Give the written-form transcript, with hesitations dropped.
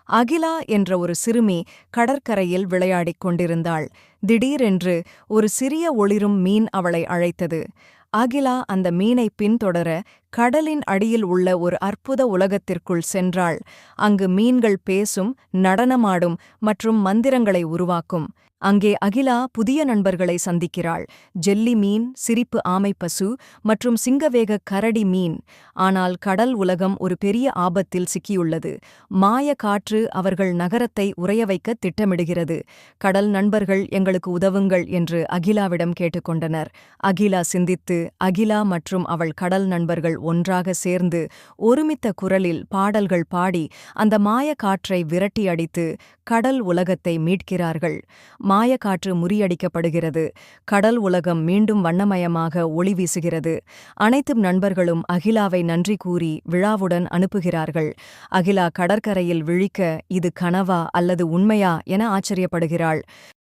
அகிலா என்ற ஒரு சிறுமி கடற்கரையில் விளையாடிக் கொண்டிருந்தாள். திடீரென்று ஒரு சிறிய ஒளிரும் மீன் அவளை அழைத்தது. அகிலா அந்த மீனை பின்தொடர கடலின் அடியில் உள்ள ஒரு அற்புத உலகத்திற்குள் சென்றாள். அங்கு மீன்கள் பேசும், நடனமாடும் மற்றும் மந்திரங்களை உருவாக்கும். அங்கே அகிலா புதிய நண்பர்களை சந்திக்கிறாள். ஜெல்லி மீன், சிரிப்பு ஆமைப்பசு மற்றும் சிங்கவேக கரடி மீன். ஆனால் கடல் உலகம் ஒரு பெரிய ஆபத்தில் சிக்கியுள்ளது. மாய காற்று அவர்கள் நகரத்தை உறைய வைக்க திட்டமிடுகிறது. கடல் நண்பர்கள் எங்களுக்கு உதவுங்கள் என்று அகிலாவிடம் கேட்டுக்கொண்டனர். அகிலா சிந்தித்து, அகிலா மற்றும் அவள் கடல் நண்பர்கள் ஒன்றாக சேர்ந்து ஒருமித்த குரலில் பாடல்கள் பாடி அந்த மாய காற்றை விரட்டி அடித்து கடல் உலகத்தை மீட்கிறார்கள். மாயக்காற்று முறியடிக்கப்படுகிறது. கடல் உலகம் மீண்டும் வண்ணமயமாக ஒளி வீசுகிறது. அனைத்து நண்பர்களும் அகிலாவை நன்றி கூறி விழாவுடன் அனுப்புகிறார்கள். அகிலா கடற்கரையில் விழிக்க இது கனவா அல்லது உண்மையா என ஆச்சரியப்படுகிறாள்.